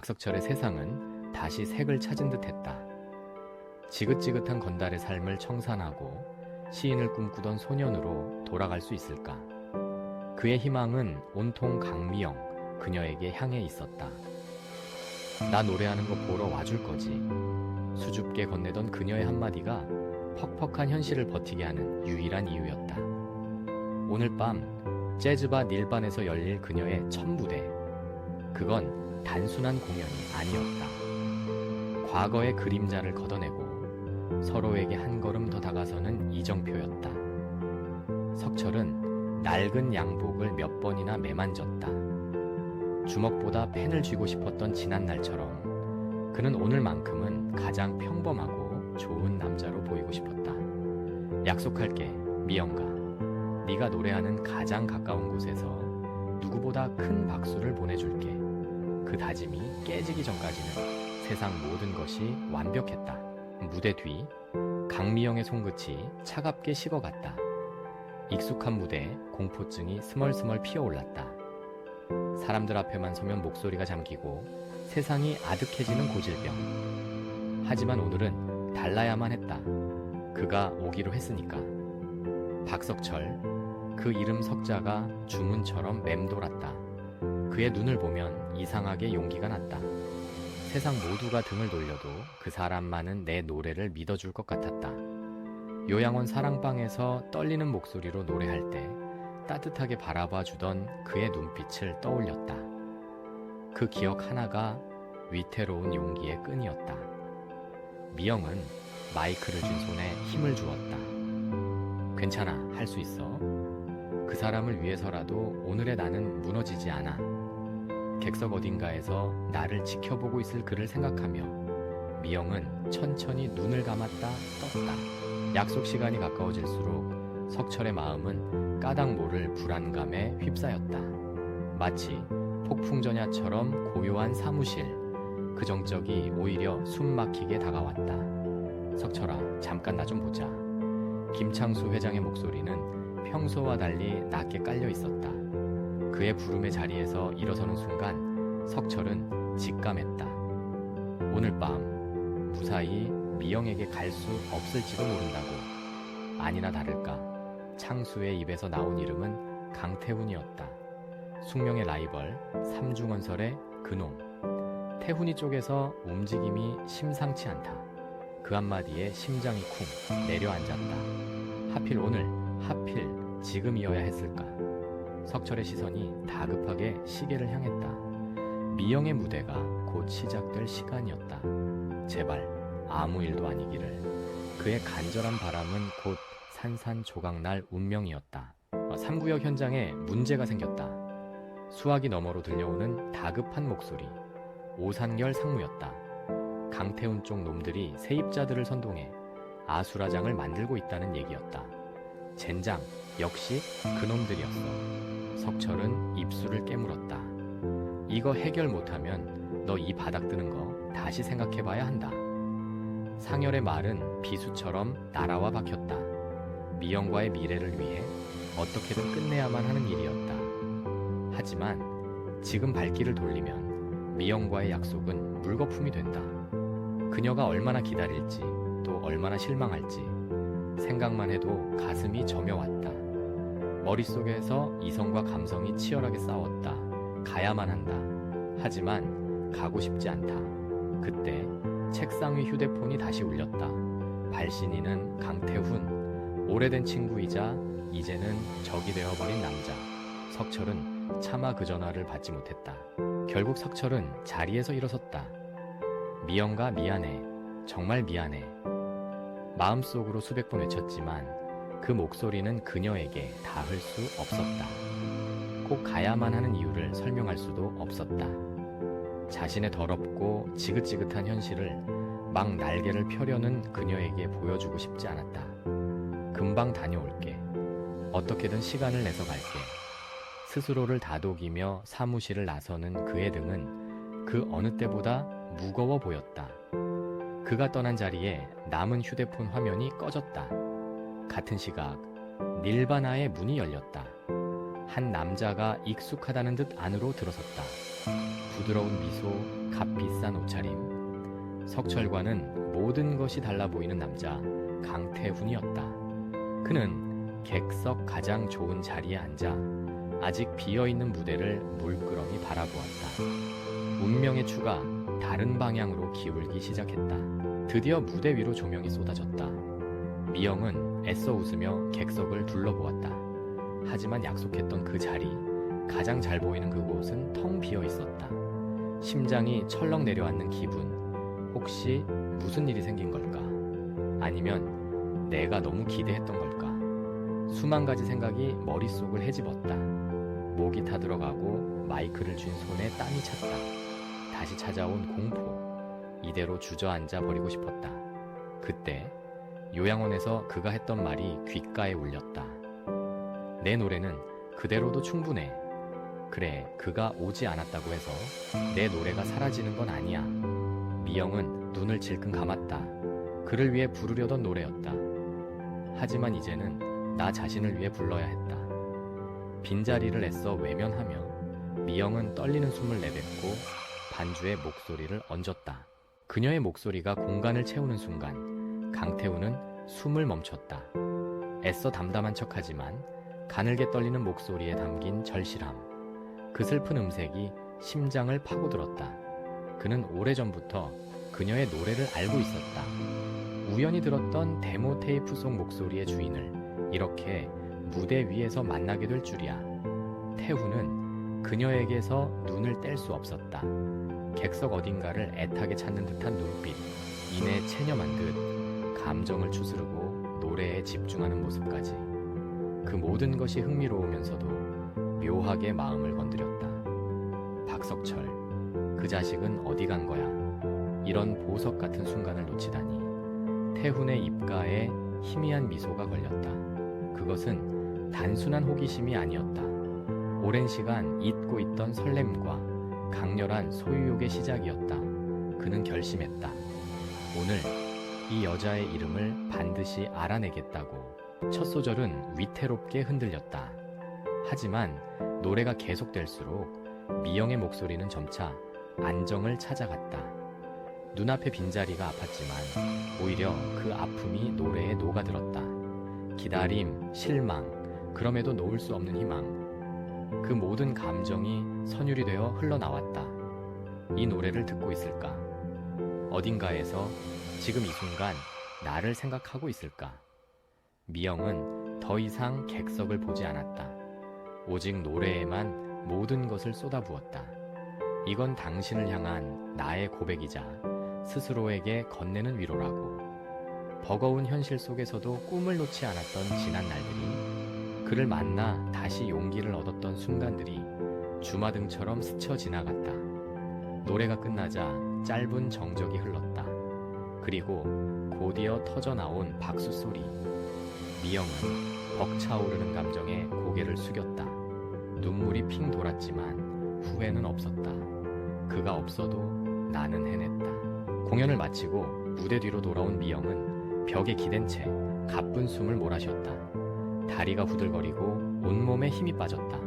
박석철의 세상은 다시 색을 찾은 듯했다. 지긋지긋한 건달의 삶을 청산하고 시인을 꿈꾸던 소년으로 돌아갈 수 있을까? 그의 희망은 온통 강미영, 그녀에게 향해 있었다. 나 노래하는 거 보러 와줄 거지. 수줍게 건네던 그녀의 한마디가 퍽퍽한 현실을 버티게 하는 유일한 이유였다. 오늘 밤 재즈바 닐반에서 열릴 그녀의 첫 무대. 그건 단순한 공연이 아니었다. 과거의 그림자를 걷어내고 서로에게 한 걸음 더 다가서는 이정표였다. 석철은 낡은 양복을 몇 번이나 매만졌다. 주먹보다 펜을 쥐고 싶었던 지난 날처럼 그는 오늘만큼은 가장 평범하고 좋은 남자로 보이고 싶었다. 약속할게, 미영가. 네가 노래하는 가장 가까운 곳에서 누구보다 큰 박수를 보내줄게. 그 다짐이 깨지기 전까지는 세상 모든 것이 완벽했다. 무대 뒤 강미영의 손끝이 차갑게 식어갔다. 익숙한 무대에 공포증이 스멀스멀 피어올랐다. 사람들 앞에만 서면 목소리가 잠기고 세상이 아득해지는 고질병. 하지만 오늘은 달라야만 했다. 그가 오기로 했으니까. 박석철, 그 이름 석자가 주문처럼 맴돌았다. 그의 눈을 보면 이상하게 용기가 났다. 세상 모두가 등을 돌려도 그 사람만은 내 노래를 믿어줄 것 같았다. 요양원 사랑방에서 떨리는 목소리로 노래할 때 따뜻하게 바라봐 주던 그의 눈빛을 떠올렸다. 그 기억 하나가 위태로운 용기의 끈이었다. 미영은 마이크를 쥔 손에 힘을 주었다. 괜찮아, 할 수 있어. 그 사람을 위해서라도 오늘의 나는 무너지지 않아. 객석 어딘가에서 나를 지켜보고 있을 그를 생각하며 미영은 천천히 눈을 감았다 떴다. 약속 시간이 가까워질수록 석철의 마음은 까닭 모를 불안감에 휩싸였다. 마치 폭풍전야처럼 고요한 사무실, 그 정적이 오히려 숨 막히게 다가왔다. 석철아, 잠깐 나 좀 보자. 김창수 회장의 목소리는 평소와 달리 낮게 깔려 있었다. 그의 부름의 자리에서 일어서는 순간 석철은 직감했다. 오늘 밤 무사히 미영에게 갈 수 없을지도 모른다고. 아니나 다를까 창수의 입에서 나온 이름은 강태훈이었다. 숙명의 라이벌, 삼중언설의 그놈. 태훈이 쪽에서 움직임이 심상치 않다. 그 한마디에 심장이 쿵 내려앉았다. 하필 오늘, 하필 지금이어야 했을까? 석철의 시선이 다급하게 시계를 향했다. 미영의 무대가 곧 시작될 시간이었다. 제발 아무 일도 아니기를. 그의 간절한 바람은 곧 산산조각날 운명이었다. 3구역 현장에 문제가 생겼다. 수화기 너머로 들려오는 다급한 목소리. 오산결 상무였다. 강태훈 쪽 놈들이 세입자들을 선동해 아수라장을 만들고 있다는 얘기였다. 젠장, 역시 그놈들이었어. 석철은 입술을 깨물었다. 이거 해결 못하면 너 이 바닥 드는 거 다시 생각해봐야 한다. 상열의 말은 비수처럼 날아와 박혔다. 미영과의 미래를 위해 어떻게든 끝내야만 하는 일이었다. 하지만 지금 발길을 돌리면 미영과의 약속은 물거품이 된다. 그녀가 얼마나 기다릴지, 또 얼마나 실망할지 생각만 해도 가슴이 저며왔다. 머릿속에서 이성과 감성이 치열하게 싸웠다. 가야만 한다. 하지만 가고 싶지 않다. 그때 책상 위 휴대폰이 다시 울렸다. 발신인은 강태훈, 오래된 친구이자 이제는 적이 되어버린 남자. 석철은 차마 그 전화를 받지 못했다. 결국 석철은 자리에서 일어섰다. 미영가 미안해. 정말 미안해. 마음속으로 수백 번 외쳤지만 그 목소리는 그녀에게 닿을 수 없었다. 꼭 가야만 하는 이유를 설명할 수도 없었다. 자신의 더럽고 지긋지긋한 현실을 막 날개를 펴려는 그녀에게 보여주고 싶지 않았다. 금방 다녀올게. 어떻게든 시간을 내서 갈게. 스스로를 다독이며 사무실을 나서는 그의 등은 그 어느 때보다 무거워 보였다. 그가 떠난 자리에 남은 휴대폰 화면이 꺼졌다. 같은 시각 닐바나의 문이 열렸다. 한 남자가 익숙하다는 듯 안으로 들어섰다. 부드러운 미소, 석철과는 모든 것이 달라 보이는 남자 강태훈이었다. 그는 객석 가장 좋은 자리에 앉아 아직 비어있는 무대를 물끄러미 바라보았다. 운명의 추가 다른 방향으로 기울기 시작했다. 드디어 무대 위로 조명이 쏟아졌다. 미영은 애써 웃으며 객석을 둘러보았다. 하지만 약속했던 그 자리, 가장 잘 보이는 그곳은 텅 비어 있었다. 심장이 철렁 내려앉는 기분. 혹시 무슨 일이 생긴 걸까? 아니면 내가 너무 기대했던 걸까? 수만 가지 생각이 머릿속을 헤집었다. 목이 타들어가고 마이크를 쥔 손에 땀이 찼다. 다시 찾아온 공포. 이대로 주저앉아 버리고 싶었다. 그때 요양원에서 그가 했던 말이 귓가에 울렸다. 내 노래는 그대로도 충분해. 그래, 그가 오지 않았다고 해서 내 노래가 사라지는 건 아니야. 미영은 눈을 질끈 감았다. 그를 위해 부르려던 노래였다. 하지만 이제는 나 자신을 위해 불러야 했다. 빈자리를 애써 외면하며 미영은 떨리는 숨을 내뱉고 반주에 목소리를 얹었다. 그녀의 목소리가 공간을 채우는 순간 강태훈은 숨을 멈췄다. 애써 담담한 척하지만 가늘게 떨리는 목소리에 담긴 절실함. 그 슬픈 음색이 심장을 파고들었다. 그는 오래전부터 그녀의 노래를 알고 있었다. 우연히 들었던 데모 테이프 속 목소리의 주인을 이렇게 무대 위에서 만나게 될 줄이야. 태훈은 그녀에게서 눈을 뗄 수 없었다. 객석 어딘가를 애타게 찾는 듯한 눈빛, 이내 체념한 듯 감정을 추스르고 노래에 집중하는 모습까지. 그 모든 것이 흥미로우면서도 묘하게 마음을 건드렸다. 박석철, 그 자식은 어디 간 거야? 이런 보석 같은 순간을 놓치다니. 태훈의 입가에 희미한 미소가 걸렸다. 그것은 단순한 호기심이 아니었다. 오랜 시간 잊고 있던 설렘과 강렬한 소유욕의 시작이었다. 그는 결심했다. 오늘 이 여자의 이름을 반드시 알아내겠다고. 첫 소절은 위태롭게 흔들렸다. 하지만 노래가 계속될수록 미영의 목소리는 점차 안정을 찾아갔다. 눈앞의 빈자리가 아팠지만 오히려 그 아픔이 노래에 녹아들었다. 기다림, 실망, 그럼에도 놓을 수 없는 희망. 그 모든 감정이 선율이 되어 흘러나왔다. 이 노래를 듣고 있을까? 어딘가에서 지금 이 순간 나를 생각하고 있을까? 미영은 더 이상 객석을 보지 않았다. 오직 노래에만 모든 것을 쏟아부었다. 이건 당신을 향한 나의 고백이자 스스로에게 건네는 위로라고. 버거운 현실 속에서도 꿈을 놓지 않았던 지난 날들이, 그를 만나 다시 용기를 얻었던 순간들이 주마등처럼 스쳐 지나갔다. 노래가 끝나자 짧은 정적이 흘렀다. 그리고 곧이어 터져나온 박수 소리. 미영은 벅차오르는 감정에 고개를 숙였다. 눈물이 핑 돌았지만 후회는 없었다. 그가 없어도 나는 해냈다. 공연을 마치고 무대 뒤로 돌아온 미영은 벽에 기댄 채 가쁜 숨을 몰아쉬었다. 다리가 후들거리고 온몸에 힘이 빠졌다.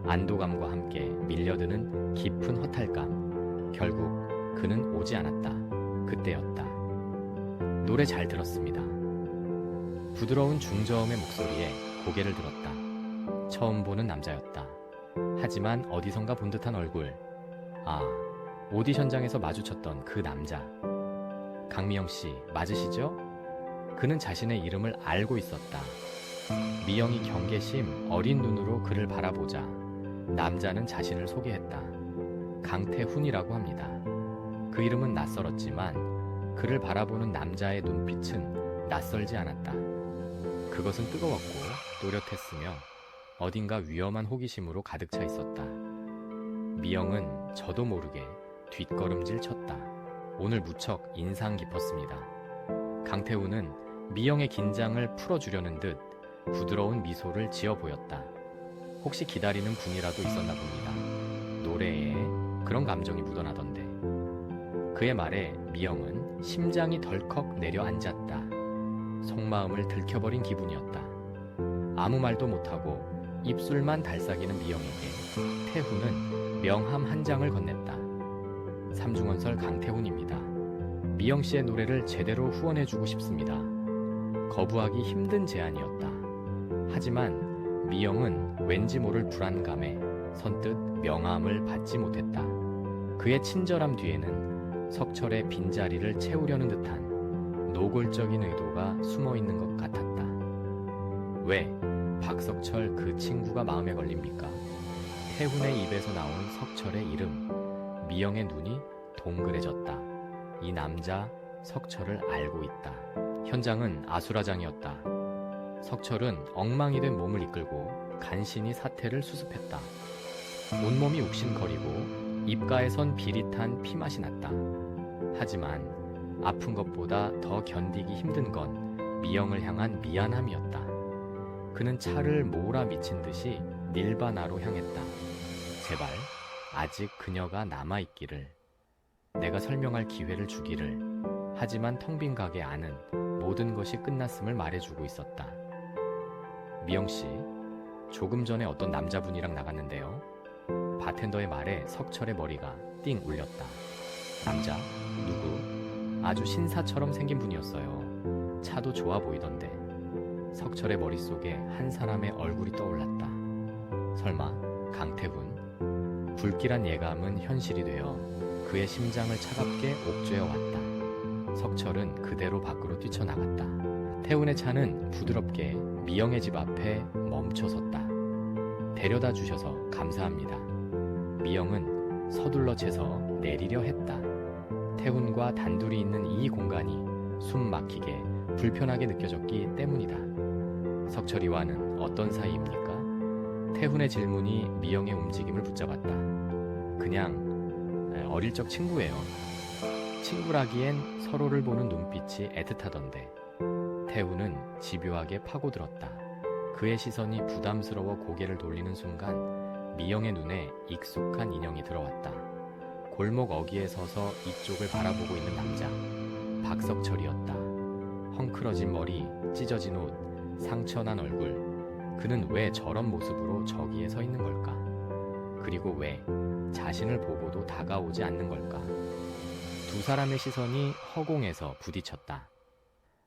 안도감과 함께 밀려드는 깊은 허탈감. 결국 그는 오지 않았다. 그때였다. 노래 잘 들었습니다. 부드러운 중저음의 목소리에 고개를 들었다. 처음 보는 남자였다. 하지만 어디선가 본 듯한 얼굴. 아, 오디션장에서 마주쳤던 그 남자. 강미영 씨, 맞으시죠? 그는 자신의 이름을 알고 있었다. 미영이 경계심 어린 눈으로 그를 바라보자 남자는 자신을 소개했다. 강태훈이라고 합니다. 그 이름은 낯설었지만 그를 바라보는 남자의 눈빛은 낯설지 않았다. 그것은 뜨거웠고 또렷했으며 어딘가 위험한 호기심으로 가득 차 있었다. 미영은 저도 모르게 뒷걸음질 쳤다. 오늘 무척 인상 깊었습니다. 강태훈은 미영의 긴장을 풀어주려는 듯 부드러운 미소를 지어 보였다. 혹시 기다리는 분이라도 있었나 봅니다. 노래에 그런 감정이 묻어나던데. 그의 말에 미영은 심장이 덜컥 내려앉았다. 속마음을 들켜버린 기분이었다. 아무 말도 못하고 입술만 달싹이는 미영에게 태훈은 명함 한 장을 건넸다. 삼중원설 강태훈입니다. 미영 씨의 노래를 제대로 후원해주고 싶습니다. 거부하기 힘든 제안이었다. 하지만 미영은 왠지 모를 불안감에 선뜻 명함을 받지 못했다. 그의 친절함 뒤에는 석철의 빈자리를 채우려는 듯한 노골적인 의도가 숨어 있는 것 같았다. 왜 박석철 그 친구가 마음에 걸립니까? 태훈의 입에서 나온 석철의 이름. 미영의 눈이 동그래졌다. 이 남자 석철을 알고 있다. 현장은 아수라장이었다. 석철은 엉망이 된 몸을 이끌고 간신히 사태를 수습했다. 온몸이 욱신거리고 입가에선 비릿한 피맛이 났다. 하지만 아픈 것보다 더 견디기 힘든 건 미영을 향한 미안함이었다. 그는 차를 몰아미친 듯이 닐바나로 향했다. 제발 아직 그녀가 남아있기를. 내가 설명할 기회를 주기를. 하지만 텅 빈 가게 안은 모든 것이 끝났음을 말해주고 있었다. 미영씨, 조금 전에 어떤 남자분이랑 나갔는데요. 바텐더의 말에 석철의 머리가 띵 울렸다. 남자? 누구? 아주 신사처럼 생긴 분이었어요. 차도 좋아 보이던데. 석철의 머릿속에 한 사람의 얼굴이 떠올랐다. 설마 강태훈? 불길한 예감은 현실이 되어 그의 심장을 차갑게 옥죄어 왔다. 석철은 그대로 밖으로 뛰쳐나갔다. 태훈의 차는 부드럽게 미영의 집 앞에 멈춰섰다. 데려다 주셔서 감사합니다. 미영은 서둘러 채서 내리려 했다. 태훈과 단둘이 있는 이 공간이 숨 막히게 불편하게 느껴졌기 때문이다. 석철이와는 어떤 사이입니까? 태훈의 질문이 미영의 움직임을 붙잡았다. 그냥 어릴 적 친구예요. 친구라기엔 서로를 보는 눈빛이 애틋하던데. 태훈은 집요하게 파고들었다. 그의 시선이 부담스러워 고개를 돌리는 순간 미영의 눈에 익숙한 인형이 들어왔다. 골목 어귀에 서서 이쪽을 바라보고 있는 남자. 박석철이었다. 헝클어진 머리, 찢어진 옷, 상처난 얼굴. 그는 왜 저런 모습으로 저기에 서 있는 걸까? 그리고 왜 자신을 보고도 다가오지 않는 걸까? 두 사람의 시선이 허공에서 부딪혔다.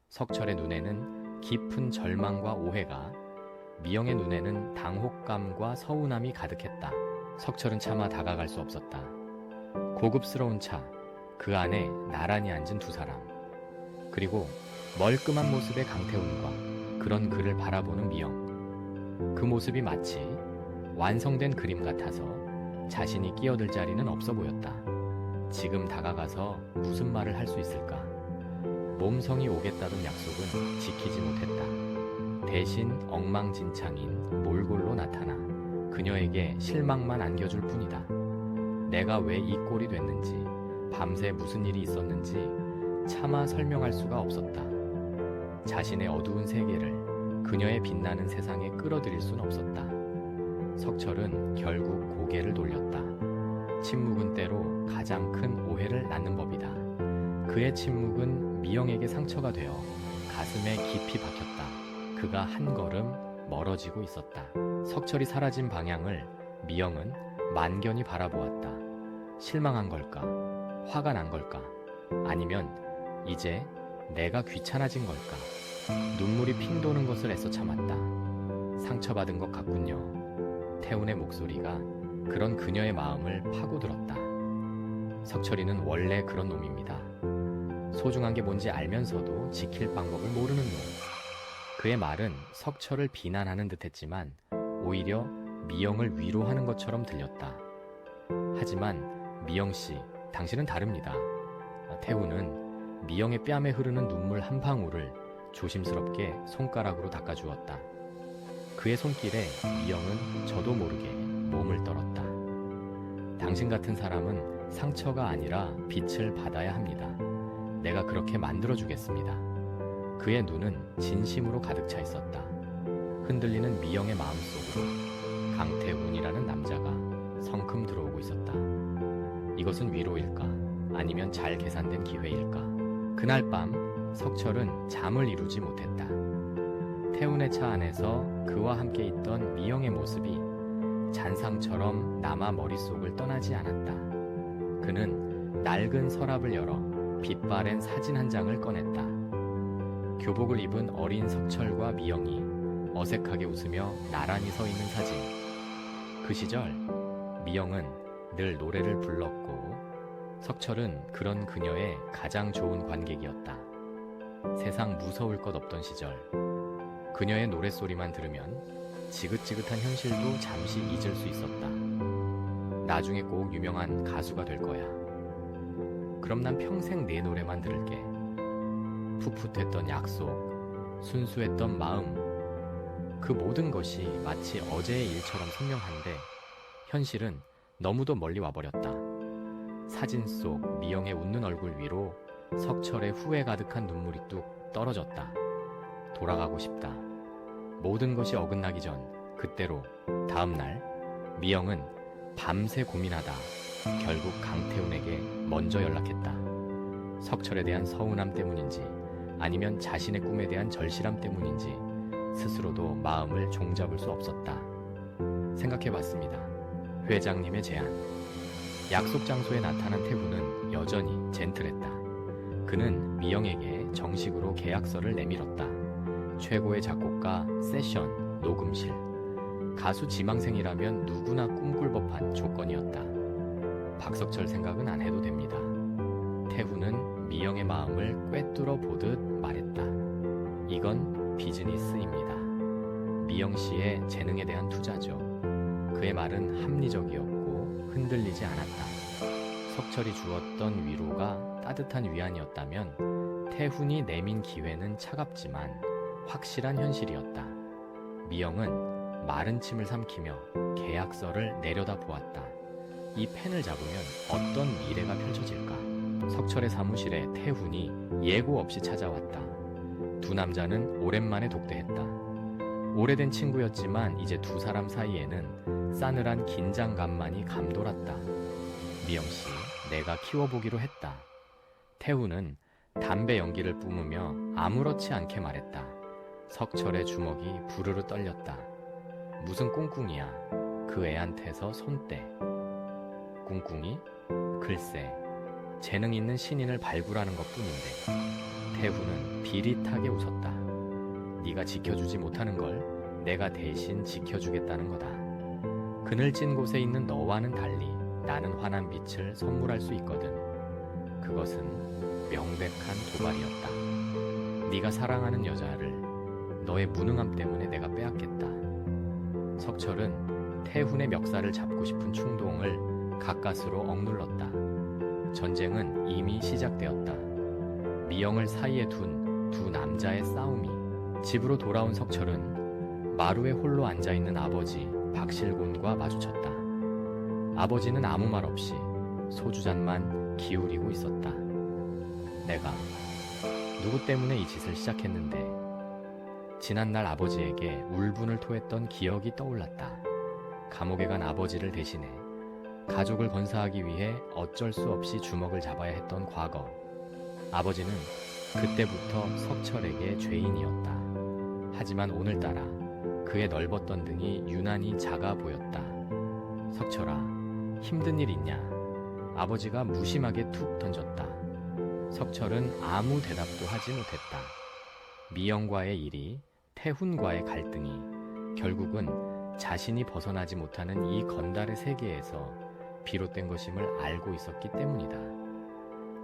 석철의 눈에는 깊은 절망과 오해가, 미영의 눈에는 당혹감과 서운함이 가득했다. 석철은 차마 다가갈 수 없었다. 고급스러운 차, 그 안에 나란히 앉은 두 사람. 그리고 멀끔한 모습의 강태훈과 그런 그를 바라보는 미영. 그 모습이 마치 완성된 그림 같아서 자신이 끼어들 자리는 없어 보였다. 지금 다가가서 무슨 말을 할 수 있을까? 몸성이 오겠다던 약속은 지키지 못했다. 대신 엉망진창인 몰골로 나타나 그녀에게 실망만 안겨줄 뿐이다. 내가 왜 이 꼴이 됐는지, 밤새 무슨 일이 있었는지 차마 설명할 수가 없었다. 자신의 어두운 세계를 그녀의 빛나는 세상에 끌어들일 순 없었다. 석철은 결국 고개를 돌렸다. 침묵은 때로 가장 큰 오해를 낳는 법이다. 그의 침묵은 미영에게 상처가 되어 가슴에 깊이 박혔다. 그가 한 걸음 멀어지고 있었다. 석철이 사라진 방향을 미영은 만견히 바라보았다. 실망한 걸까? 화가 난 걸까? 아니면 이제 내가 귀찮아진 걸까? 눈물이 핑 도는 것을 애써 참았다. 상처받은 것 같군요. 태훈의 목소리가 그런 그녀의 마음을 파고들었다. 석철이는 원래 그런 놈입니다. 소중한 게 뭔지 알면서도 지킬 방법을 모르는 놈. 그의 말은 석철을 비난하는 듯했지만 오히려 미영을 위로하는 것처럼 들렸다. 하지만 미영씨, 당신은 다릅니다. 태훈은 미영의 뺨에 흐르는 눈물 한 방울을 조심스럽게 손가락으로 닦아주었다. 그의 손길에 미영은 저도 모르게 몸을 떨었다. 당신 같은 사람은 상처가 아니라 빛을 받아야 합니다. 내가 그렇게 만들어주겠습니다. 그의 눈은 진심으로 가득 차 있었다. 흔들리는 미영의 마음속으로 강태훈이라는 남자가 성큼 들어오고 있었다. 이것은 위로일까? 아니면 잘 계산된 기회일까? 그날 밤 석철은 잠을 이루지 못했다. 태훈의 차 안에서 그와 함께 있던 미영의 모습이 잔상처럼 남아 머릿속을 떠나지 않았다. 그는 낡은 서랍을 열어 빛바랜 사진 한 장을 꺼냈다. 교복을 입은 어린 석철과 미영이 어색하게 웃으며 나란히 서 있는 사진. 그 시절 미영은 늘 노래를 불렀고 석철은 그런 그녀의 가장 좋은 관객이었다. 세상 무서울 것 없던 시절 그녀의 노랫소리만 들으면 지긋지긋한 현실도 잠시 잊을 수 있었다. 나중에 꼭 유명한 가수가 될 거야. 그럼 난 평생 내 노래만 들을게. 풋풋했던 약속, 순수했던 마음, 그 모든 것이 마치 어제의 일처럼 선명한데 현실은 너무도 멀리 와버렸다. 사진 속 미영의 웃는 얼굴 위로 석철의 후회 가득한 눈물이 뚝 떨어졌다. 돌아가고 싶다. 모든 것이 어긋나기 전 그때로. 다음날 미영은 밤새 고민하다 결국 강태훈에게 먼저 연락했다. 석철에 대한 서운함 때문인지 아니면 자신의 꿈에 대한 절실함 때문인지 스스로도 마음을 종잡을 수 없었다. 생각해봤습니다. 회장님의 제안. 약속 장소에 나타난 태훈은 여전히 젠틀했다. 그는 미영에게 정식으로 계약서를 내밀었다. 최고의 작곡가 세션, 녹음실. 가수 지망생이라면 누구나 꿈꿀 법한 조건이었다. 박석철 생각은 안 해도 됩니다. 태훈은 미영의 마음을 꿰뚫어 보듯 말했다. 이건 비즈니스입니다. 미영 씨의 재능에 대한 투자죠. 그의 말은 합리적이었고 흔들리지 않았다. 석철이 주었던 위로가 따뜻한 위안이었다면 태훈이 내민 기회는 차갑지만 확실한 현실이었다. 미영은 마른 침을 삼키며 계약서를 내려다보았다. 이 펜을 잡으면 어떤 미래가 펼쳐질까? 석철의 사무실에 태훈이 예고 없이 찾아왔다. 두 남자는 오랜만에 독대했다. 오래된 친구였지만 이제 두 사람 사이에는 싸늘한 긴장감만이 감돌았다. 미영씨, 내가 키워보기로 했다. 태훈은 담배 연기를 뿜으며 아무렇지 않게 말했다. 석철의 주먹이 부르르 떨렸다. 무슨 꿍꿍이야. 그 애한테서 손떼. 꿍꿍이? 글쎄, 재능 있는 신인을 발굴하는 것뿐인데. 태훈은 비릿하게 웃었다. 네가 지켜주지 못하는 걸 내가 대신 지켜주겠다는 거다. 그늘진 곳에 있는 너와는 달리 나는 환한 빛을 선물할 수 있거든. 그것은 명백한 도발이었다. 네가 사랑하는 여자를 너의 무능함 때문에 내가 빼앗겠다. 석철은 태훈의 멱살을 잡고 싶은 충동을 가까스로 억눌렀다. 전쟁은 이미 시작되었다. 미영을 사이에 둔 두 남자의 싸움이. 집으로 돌아온 석철은 마루에 홀로 앉아있는 아버지 박실곤과 마주쳤다. 아버지는 아무 말 없이 소주잔만 기울이고 있었다. 내가 누구 때문에 이 짓을 시작했는데. 지난날 아버지에게 울분을 토했던 기억이 떠올랐다. 감옥에 간 아버지를 대신해 가족을 건사하기 위해 어쩔 수 없이 주먹을 잡아야 했던 과거. 아버지는 그때부터 석철에게 죄인이었다. 하지만 오늘따라 그의 넓었던 등이 유난히 작아 보였다. 석철아, 힘든 일 있냐? 아버지가 무심하게 툭 던졌다. 석철은 아무 대답도 하지 못했다. 미영과의 일이, 태훈과의 갈등이 결국은 자신이 벗어나지 못하는 이 건달의 세계에서 비롯된 것임을 알고 있었기 때문이다.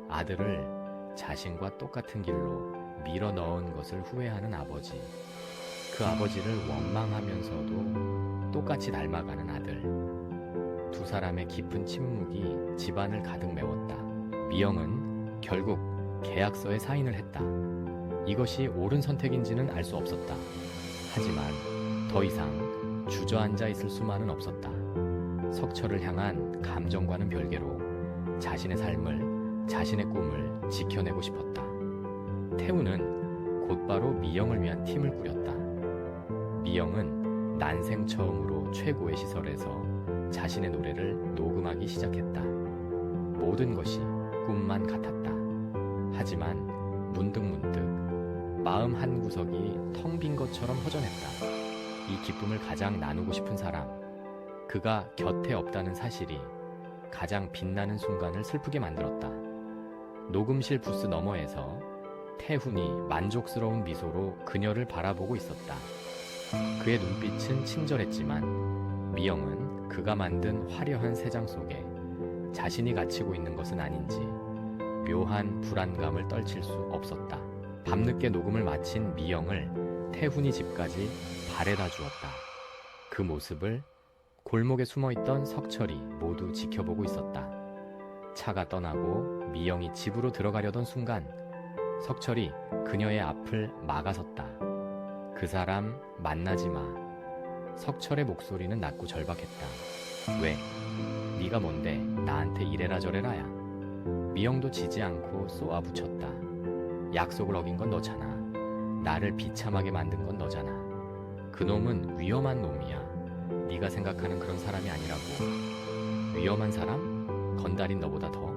아들을 자신과 똑같은 길로 밀어 넣은 것을 후회하는 아버지. 그 아버지를 원망하면서도 똑같이 닮아가는 아들. 두 사람의 깊은 침묵이 집안을 가득 메웠다. 미영은 결국 계약서에 사인을 했다. 이것이 옳은 선택인지는 알 수 없었다. 하지만 더 이상 주저앉아 있을 수만은 없었다. 석철을 향한 감정과는 별개로 자신의 삶을, 자신의 꿈을 지켜내고 싶었다. 태훈은 곧바로 미영을 위한 팀을 꾸렸다. 미영은 난생 처음으로 최고의 시설에서 자신의 노래를 녹음하기 시작했다. 모든 것이 꿈만 같았다. 하지만 문득문득 마음 한 구석이 텅 빈 것처럼 허전했다. 이 기쁨을 가장 나누고 싶은 사람, 그가 곁에 없다는 사실이 가장 빛나는 순간을 슬프게 만들었다. 녹음실 부스 너머에서 태훈이 만족스러운 미소로 그녀를 바라보고 있었다. 그의 눈빛은 친절했지만 미영은 그가 만든 화려한 세장 속에 자신이 갇히고 있는 것은 아닌지 묘한 불안감을 떨칠 수 없었다. 밤늦게 녹음을 마친 미영을 태훈이 집까지 바래다 주었다. 그 모습을 골목에 숨어있던 석철이 모두 지켜보고 있었다. 차가 떠나고 미영이 집으로 들어가려던 순간 석철이 그녀의 앞을 막아섰다. 그 사람 만나지 마. 석철의 목소리는 낮고 절박했다. 왜? 네가 뭔데 나한테 이래라 저래라야. 미영도 지지 않고 쏘아붙였다. 약속을 어긴 건 너잖아. 나를 비참하게 만든 건 너잖아. 그놈은 위험한 놈이야. 네가 생각하는 그런 사람이 아니라고. 위험한 사람? 건달인 너보다 더?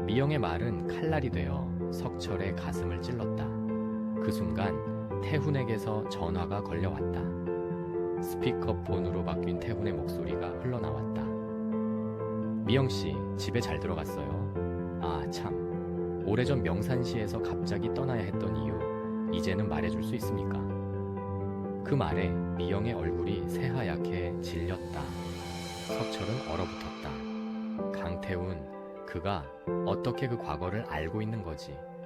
미영의 말은 칼날이 되어 석철의 가슴을 찔렀다. 그 순간 태훈에게서 전화가 걸려왔다. 스피커폰으로 바뀐 태훈의 목소리가 흘러나왔다. 미영씨, 집에 잘 들어갔어요? 아, 참. 오래전 명산시에서 갑자기 떠나야 했던 이유, 이제는 말해줄 수 있습니까? 그 말에 미영의 얼굴이 새하얗게 질렸다. 석철은 얼어붙었다. 강태훈, 그가 어떻게 그 과거를 알고 있는 거지?